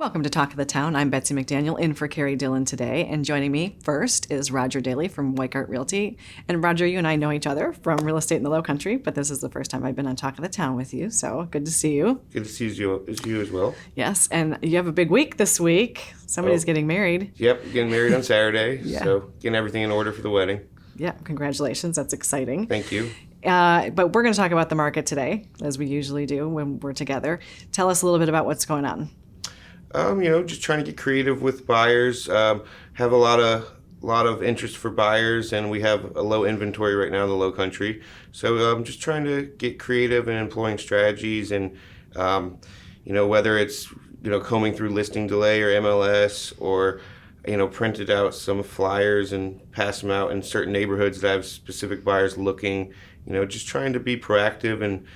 Welcome to Talk of the Town. I'm Betsy McDaniel in for Carrie Dillon today, and joining me first is RogerDaly from Weichert Realty. And Roger, you and I know each other from real estate in the Lowcountry, but this is the first time I've been on Talk of the Town with you, so good to see you. Good to see you as well. Yes, and you have a big week this week. Somebody's getting married. Yep, getting married on Saturday, Yeah. So getting everything in order for the wedding. Yeah, congratulations. That's exciting. Thank you. But we're going to talk about the market today, as we usually do when we're together. Tell us a little bit about what's going on. Just trying to get creative with buyers. Have a lot of interest for buyers, and we have a low inventory right now in the Lowcountry. So I'm just trying to get creative and employing strategies, and whether it's combing through listing delay or MLS, or printed out some flyers and pass them out in certain neighborhoods that have specific buyers looking. Just trying to be proactive and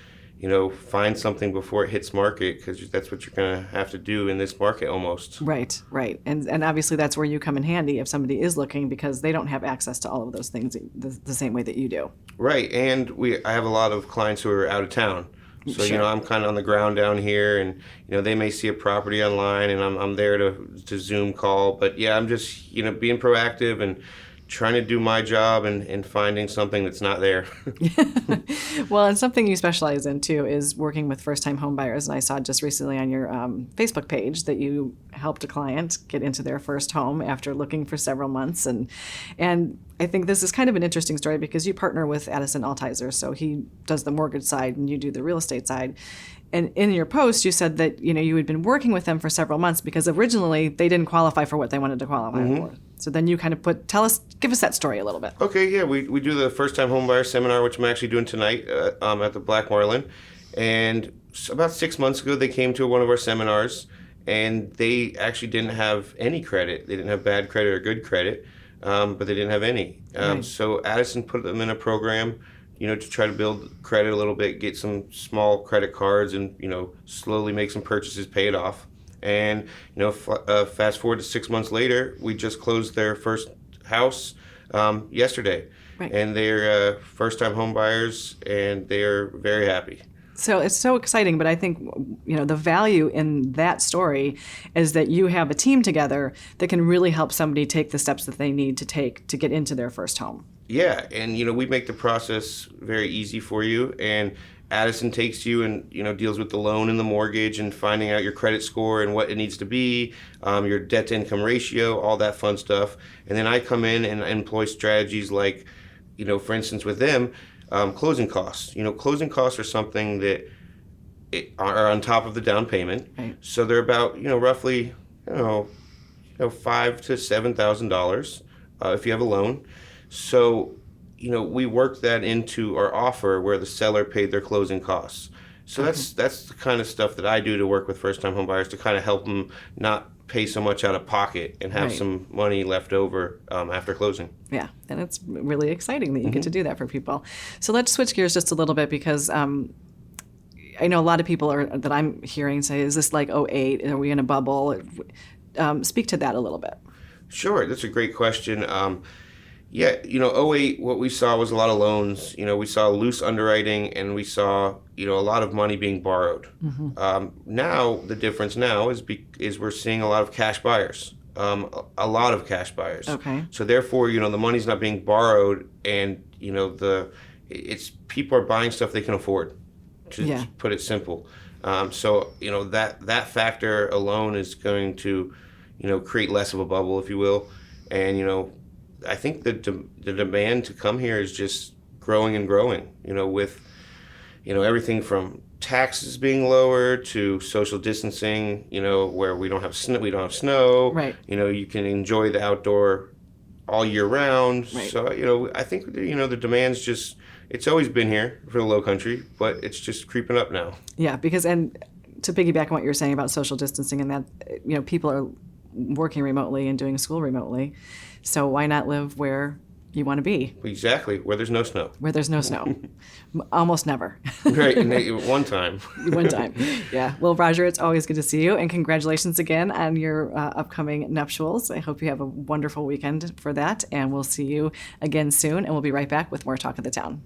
find something before it hits market, because that's what you're going to have to do in this market almost. Right. And obviously that's where you come in handy if somebody is looking, because they don't have access to all of those things the same way that you do. Right. And I have a lot of clients who are out of town. So, Sure. I'm kind of on the ground down here, and, they may see a property online, and I'm there to Zoom call. But, yeah, I'm just, being proactive and trying to do my job and finding something that's not there. Well, and something you specialize in, too, is working with first-time home buyers. And I saw just recently on your Facebook page that you helped a client get into their first home after looking for several months. And I think this is kind of an interesting story because you partner with Addison Altizer. So he does the mortgage side and you do the real estate side. And in your post, you said that you had been working with them for several months because originally they didn't qualify for what they wanted to qualify for. So then you kind of give us that story a little bit. Okay, yeah, we do the first time home buyer seminar, which I'm actually doing tonight at the Black Marlin. And about 6 months ago, they came to one of our seminars, and they actually didn't have any credit. They didn't have bad credit or good credit, but they didn't have any. Right. So Addison put them in a program, to try to build credit a little bit, get some small credit cards, and slowly make some purchases, pay it off. And fast forward to 6 months later, we just closed their first house yesterday. Right. And they're first-time home buyers, and they're very happy. So it's so exciting, but I think the value in that story is that you have a team together that can really help somebody take the steps that they need to take to get into their first home. Yeah, and we make the process very easy for you, and Addison takes you and deals with the loan and the mortgage and finding out your credit score and what it needs to be, your debt to income ratio, all that fun stuff. And then I come in and employ strategies like, for instance, with them, closing costs. Closing costs are something that are on top of the down payment. Right. So they're about roughly $5,000 to $7,000 if you have a loan. So we work that into our offer where the seller paid their closing costs. So that's the kind of stuff that I do to work with first-time home buyers, to kind of help them not pay so much out of pocket and have some money left over after closing. Yeah, and it's really exciting that you get to do that for people. So let's switch gears just a little bit, because I know a lot of people that I'm hearing say, is this like '08? Are we in a bubble? Speak to that a little bit. Sure, that's a great question. Yeah, '08, what we saw was a lot of loans. We saw loose underwriting, and we saw, a lot of money being borrowed. Now, the difference now is we're seeing a lot of cash buyers, a lot of cash buyers. Okay. So therefore, the money's not being borrowed, and, it's people are buying stuff they can afford, to put it simple. So, that factor alone is going to, create less of a bubble, if you will. And, I think the demand to come here is just growing and growing, with, everything from taxes being lower to social distancing, where we don't have snow. Right. You can enjoy the outdoor all year round. Right. So, I think, the demand's just, it's always been here for the Lowcountry, but it's just creeping up now. Yeah, because, and to piggyback on what you were saying about social distancing and that, people are working remotely and doing school remotely. So why not live where you want to be? Exactly, where there's no snow. Where there's no snow. Almost never. Right, one time. One time, yeah. Well, Roger, it's always good to see you, and congratulations again on your upcoming nuptials. I hope you have a wonderful weekend for that, and we'll see you again soon, and we'll be right back with more Talk of the Town.